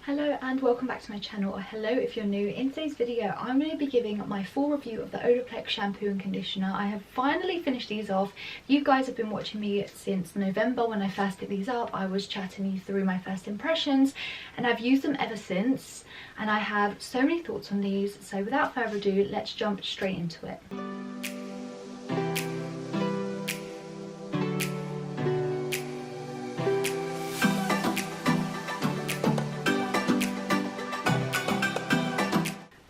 Hello and welcome back to my channel, or hello if you're new. In today's video I'm going to be giving my full review of the Olaplex Shampoo and Conditioner. I have finally finished these off. You guys have been watching me since November when I first picked these up. I was chatting you through my first impressions and I've used them ever since, and I have so many thoughts on these, so without further ado let's jump straight into it.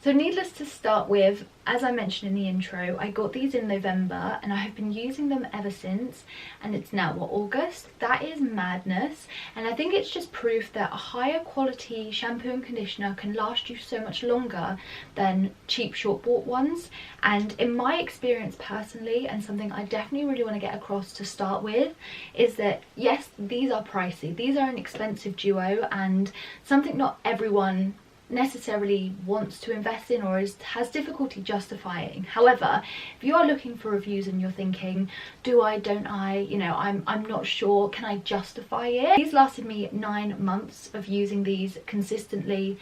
So needless to start with, as I mentioned in the intro, I got these in November and I have been using them ever since, and it's now August. That is madness, and I think it's just proof that a higher quality shampoo and conditioner can last you so much longer than cheap short bought ones. And in my experience personally, and something I definitely really want to get across to start with, is that yes, these are pricey, these are an expensive duo and something not everyone necessarily wants to invest in or has difficulty justifying. However, if you are looking for reviews and you're thinking, do I, don't I, you know, I'm not sure, can I justify it? These lasted me 9 months of using these consistently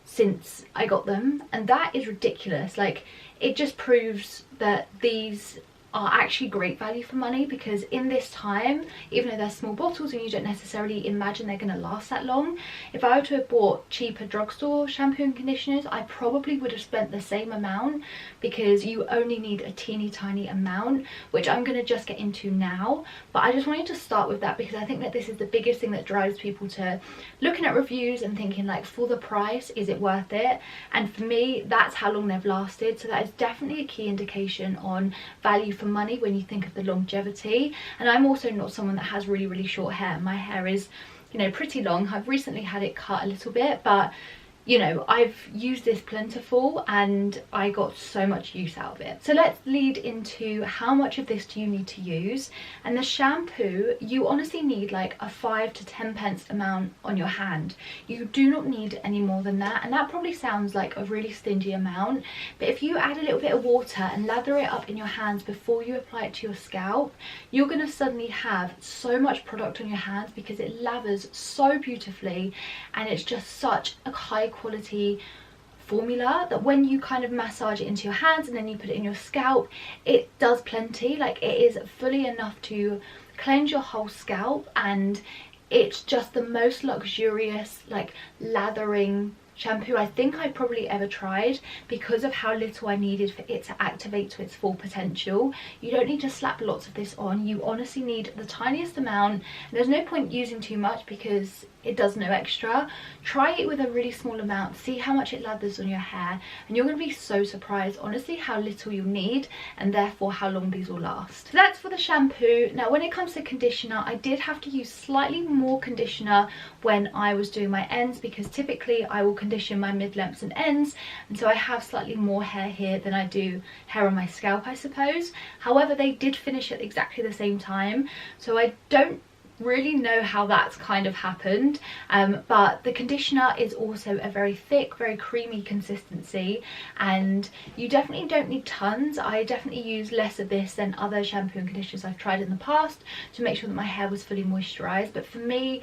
since I got them, and that is ridiculous. Like, it just proves that these are actually great value for money, because in this time, even though they're small bottles and you don't necessarily imagine they're going to last that long, if I were to have bought cheaper drugstore shampoo and conditioners, I probably would have spent the same amount, because you only need a teeny tiny amount, which I'm going to just get into now. But I just wanted to start with that because I think that this is the biggest thing that drives people to looking at reviews and thinking, like, for the price, is it worth it? And for me, that's how long they've lasted. So that is definitely a key indication on value for money when you think of the longevity. And I'm also not someone that has really short hair. My hair is, you know, pretty long. I've recently had it cut a little bit, but you know, I've used this plentiful and I got so much use out of it. So let's lead into how much of this do you need to use. And the shampoo, you honestly need like a 5 to 10 pence amount on your hand. You do not need any more than that, and that probably sounds like a really stingy amount, but if you add a little bit of water and lather it up in your hands before you apply it to your scalp, you're going to suddenly have so much product on your hands because it lathers so beautifully, and it's just such a high quality formula that when you kind of massage it into your hands and then you put it in your scalp, it does plenty. Like, it is fully enough to cleanse your whole scalp, and it's just the most luxurious, like, lathering shampoo I think I probably ever tried, because of how little I needed for it to activate to its full potential. You don't need to slap lots of this on. You honestly need the tiniest amount, and there's no point using too much because it does no extra. Try it with a really small amount, see how much it lathers on your hair, and you're going to be so surprised honestly how little you'll need, and therefore how long these will last. So that's for the shampoo. Now when it comes to conditioner, I did have to use slightly more conditioner when I was doing my ends, because typically I will condition my mid-lengths and ends, and so I have slightly more hair here than I do hair on my scalp, I suppose. However, they did finish at exactly the same time, so I don't really know how that's kind of happened, but the conditioner is also a very thick, very creamy consistency, and you definitely don't need tons. I definitely use less of this than other shampoo and conditioners I've tried in the past to make sure that my hair was fully moisturized. But for me,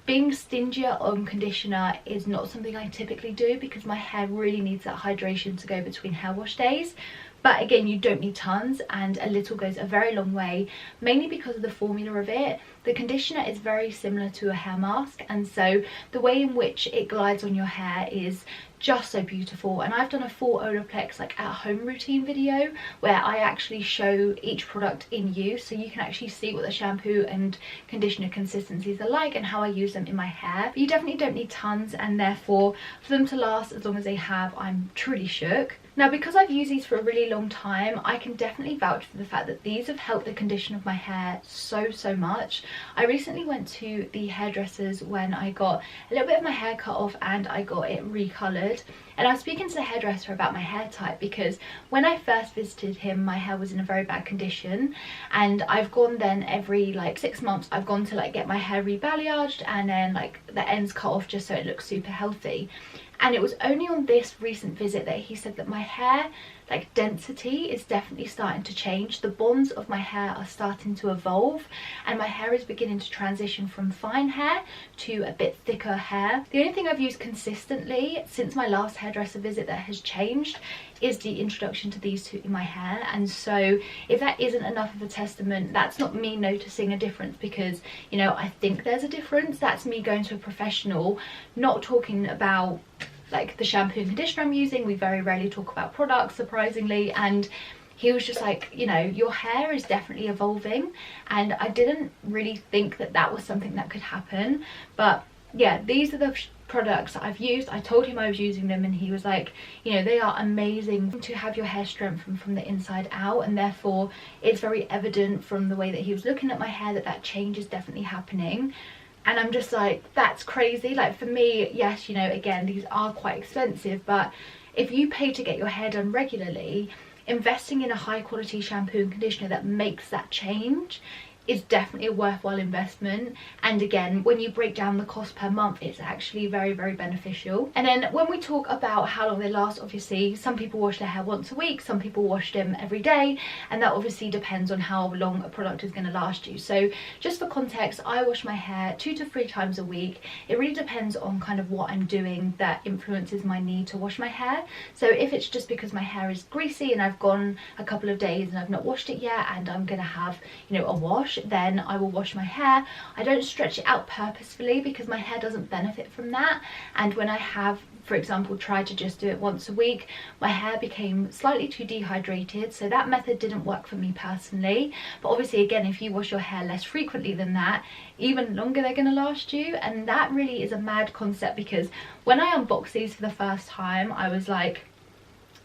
being stingier on conditioner is not something I typically do, because my hair really needs that hydration to go between hair wash days. But again, you don't need tons, and a little goes a very long way, mainly because of the formula of it. The conditioner is very similar to a hair mask, and so the way in which it glides on your hair is just so beautiful. And I've done a full Olaplex like at home routine video where I actually show each product in use, so you can actually see what the shampoo and conditioner consistencies are like and how I use them in my hair. But you definitely don't need tons, and therefore for them to last as long as they have, I'm truly shook. Now, because I've used these for a really long time, I can definitely vouch for the fact that these have helped the condition of my hair so much. I recently went to the hairdressers when I got a little bit of my hair cut off and I got it recoloured, and I was speaking to the hairdresser about my hair type, because when I first visited him my hair was in a very bad condition, and I've gone then every like 6 months I've gone to like get my hair rebalayaged and then like the ends cut off just so it looks super healthy. And it was only on this recent visit that he said that my hair like density is definitely starting to change. The bonds of my hair are starting to evolve, and my hair is beginning to transition from fine hair to a bit thicker hair. The only thing I've used consistently since my last hairdresser visit that has changed is the introduction to these two in my hair. And so if that isn't enough of a testament, that's not me noticing a difference because, you know, I think there's a difference. That's me going to a professional, not talking about like the shampoo and conditioner I'm using. We very rarely talk about products, surprisingly, and he was just like, you know, your hair is definitely evolving. And I didn't really think that that was something that could happen. But yeah, these are the products that I've used. I told him I was using them, and he was like, you know, they are amazing to have your hair strengthened from the inside out, and therefore it's very evident from the way that he was looking at my hair that that change is definitely happening. And I'm just like, that's crazy. Like, for me, yes, you know, again, these are quite expensive, but if you pay to get your hair done regularly, investing in a high quality shampoo and conditioner that makes that change is definitely a worthwhile investment. And again, when you break down the cost per month, it's actually very, very beneficial. And then when we talk about how long they last, obviously some people wash their hair once a week, some people wash them every day, and that obviously depends on how long a product is going to last you. So just for context, I wash my hair 2 to 3 times a week. It really depends on kind of what I'm doing that influences my need to wash my hair. So if it's just because my hair is greasy and I've gone a couple of days and I've not washed it yet and I'm gonna have, you know, a wash, then I will wash my hair. I don't stretch it out purposefully because my hair doesn't benefit from that. And when I have, for example, tried to just do it once a week, my hair became slightly too dehydrated, so that method didn't work for me personally. But obviously, again, if you wash your hair less frequently than that, even longer they're going to last you. And that really is a mad concept, because when I unboxed these for the first time, I was like,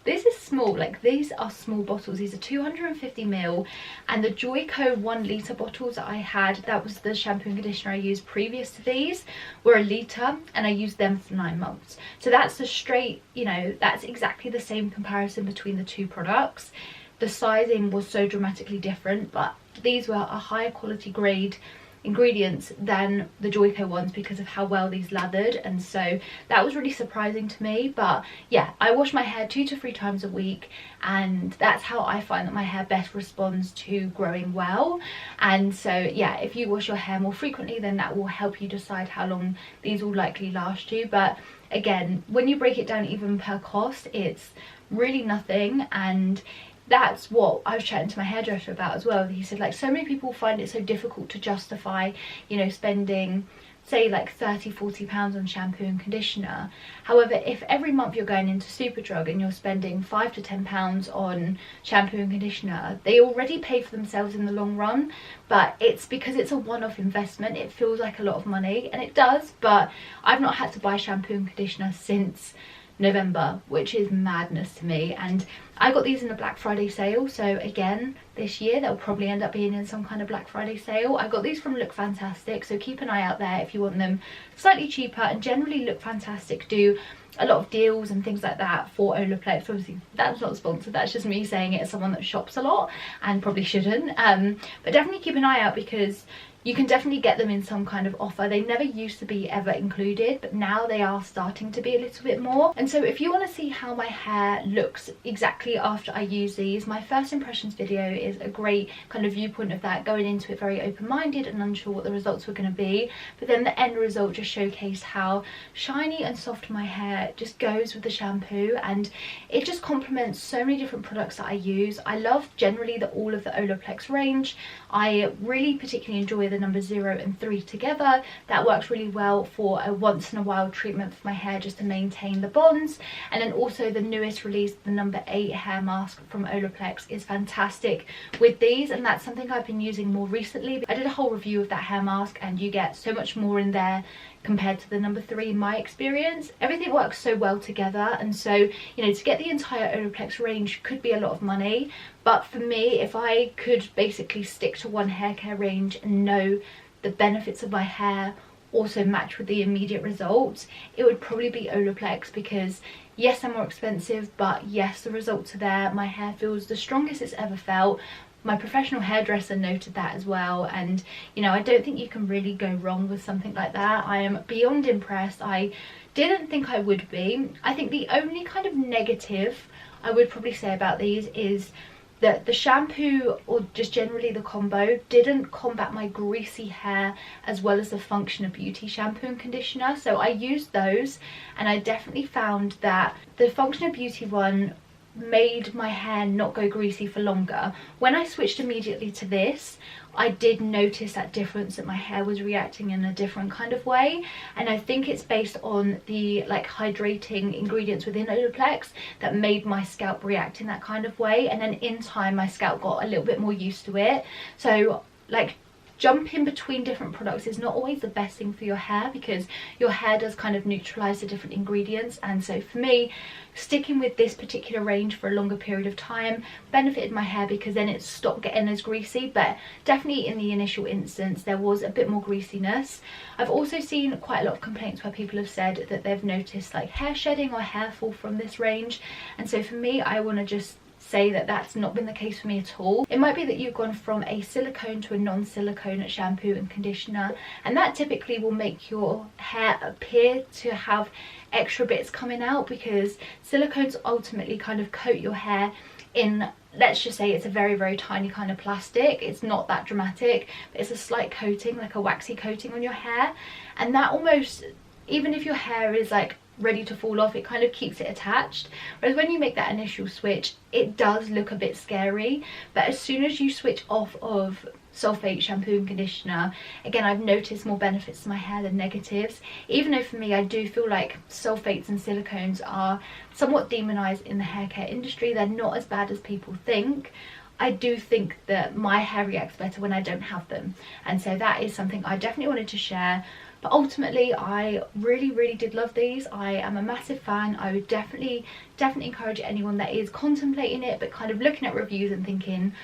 this is small. Like, these are small bottles. These are 250ml, and the Joico 1 litre bottles that I had, that was the shampoo and conditioner I used previous to these, were a litre, and I used them for 9 months. So that's the straight, you know, that's exactly the same comparison between the two products. The sizing was so dramatically different, but these were a higher quality grade ingredients than the Joico ones because of how well these lathered, and so that was really surprising to me. But yeah, I wash my hair 2 to 3 times a week, and that's how I find that my hair best responds to growing well. And so yeah, if you wash your hair more frequently, then that will help you decide how long these will likely last you. But again, when you break it down even per cost, it's really nothing. And that's what I was chatting to my hairdresser about as well. He said, like, so many people find it so difficult to justify, you know, spending say like £30–40 on shampoo and conditioner. However, if every month you're going into Superdrug and you're spending £5 to £10 on shampoo and conditioner, they already pay for themselves in the long run. But it's because it's a one-off investment, it feels like a lot of money, and it does. But I've not had to buy shampoo and conditioner since November, which is madness to me. And I got these in a Black Friday sale, so again this year they'll probably end up being in some kind of Black Friday sale. I got these from Look Fantastic, so keep an eye out there if you want them slightly cheaper. And generally Look Fantastic do a lot of deals and things like that for Olaplex. Obviously that's not sponsored, that's just me saying it as someone that shops a lot and probably shouldn't, but definitely keep an eye out because you can definitely get them in some kind of offer. They never used to be ever included, but now they are starting to be a little bit more. And so if you want to see how my hair looks exactly after I use these, my first impressions video is a great kind of viewpoint of that, going into it very open-minded and unsure what the results were going to be. But then the end result just showcased how shiny and soft my hair just goes with the shampoo, and it just complements so many different products that I use. I love generally all of the Olaplex range. I really particularly enjoy the number 0 and 3 together. That works really well for a once in a while treatment for my hair, just to maintain the bonds. And then also the newest release, the number 8 hair mask from Olaplex, is fantastic with these, and that's something I've been using more recently. I did a whole review of that hair mask, and you get so much more in there compared to the number 3 in my experience. Everything works so well together, and so, you know, to get the entire Olaplex range could be a lot of money. But for me, if I could basically stick to one hair care range and know the benefits of my hair also match with the immediate results, it would probably be Olaplex, because yes, they're more expensive, but yes, the results are there. My hair feels the strongest it's ever felt. My professional hairdresser noted that as well, and you know, I don't think you can really go wrong with something like that. I am beyond impressed. I didn't think I would be. I think the only kind of negative I would probably say about these is that the shampoo, or just generally the combo, didn't combat my greasy hair as well as the Function of Beauty shampoo and conditioner. So I used those, and I definitely found that the Function of Beauty one made my hair not go greasy for longer. When I switched immediately to this, I did notice that difference, that my hair was reacting in a different kind of way, and I think it's based on the like hydrating ingredients within Olaplex that made my scalp react in that kind of way, and then in time my scalp got a little bit more used to it. So like jumping between different products is not always the best thing for your hair, because your hair does kind of neutralize the different ingredients. And so for me, sticking with this particular range for a longer period of time benefited my hair, because then it stopped getting as greasy. But definitely in the initial instance there was a bit more greasiness. I've also seen quite a lot of complaints where people have said that they've noticed like hair shedding or hair fall from this range, and so for me, I want to just say that that's not been the case for me at all. It might be that you've gone from a silicone to a non-silicone shampoo and conditioner, and that typically will make your hair appear to have extra bits coming out, because silicones ultimately kind of coat your hair in, let's just say it's a very, very tiny kind of plastic. It's not that dramatic, but it's a slight coating, like a waxy coating on your hair, and that almost, even if your hair is like ready to fall off, it kind of keeps it attached. Whereas when you make that initial switch, it does look a bit scary. But as soon as you switch off of sulfate shampoo and conditioner, again, I've noticed more benefits to my hair than negatives. Even though for me, I do feel like sulfates and silicones are somewhat demonized in the hair care industry. They're not as bad as people think. I do think that my hair reacts better when I don't have them, and so that is something I definitely wanted to share. But ultimately, I really did love these. I am a massive fan. I would definitely encourage anyone that is contemplating it, but kind of looking at reviews and thinking,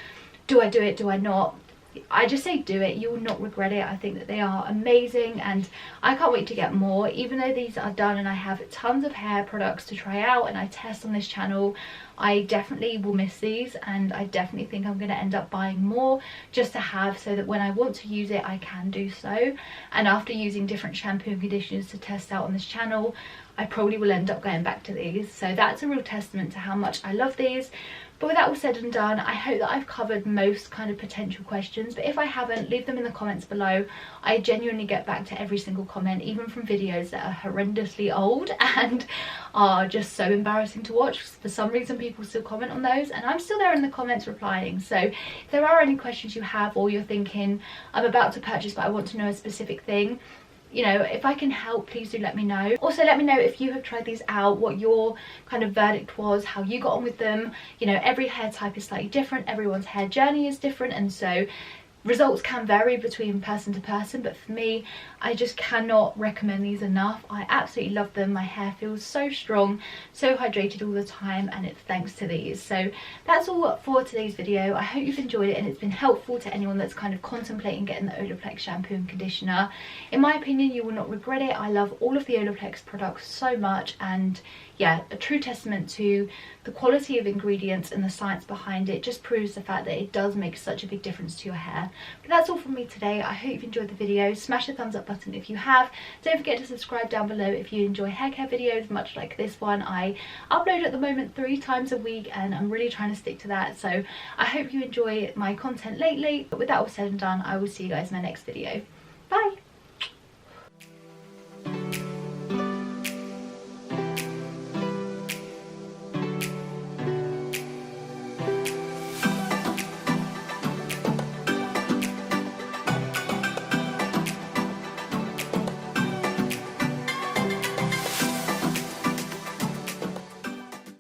do I do it, do I not? I just say do it. You will not regret it. I think that they are amazing, and I can't wait to get more. Even though these are done and I have tons of hair products to try out and I test on this channel, I definitely will miss these, and I definitely think I'm going to end up buying more just to have, so that when I want to use it I can do so. And after using different shampoo and conditioners to test out on this channel, I probably will end up going back to these. So that's a real testament to how much I love these. But with that all said and done, I hope that I've covered most kind of potential questions. But if I haven't, leave them in the comments below. I genuinely get back to every single comment, even from videos that are horrendously old and are just so embarrassing to watch. For some reason, people still comment on those, and I'm still there in the comments replying. So if there are any questions you have, or you're thinking, I'm about to purchase but I want to know a specific thing, you know, if I can help, please do let me know. Also, let me know if you have tried these out, what your kind of verdict was, how you got on with them. You know, every hair type is slightly different, everyone's hair journey is different, and so results can vary between person to person. But for me, I just cannot recommend these enough. I absolutely love them. My hair feels so strong, so hydrated all the time, and it's thanks to these. So that's all for today's video. I hope you've enjoyed it and it's been helpful to anyone that's kind of contemplating getting the Olaplex shampoo and conditioner. In my opinion, you will not regret it. I love all of the Olaplex products so much, and yeah, a true testament to the quality of ingredients and the science behind it. Just proves the fact that it does make such a big difference to your hair. But that's all from me today. I hope you've enjoyed the video. Smash the thumbs up button if you have. Don't forget to subscribe down below if you enjoy hair care videos much like this one. I upload at the moment 3 times a week, and I'm really trying to stick to that. So I hope you enjoy my content lately. But with that all said and done, I will see you guys in my next video. Bye!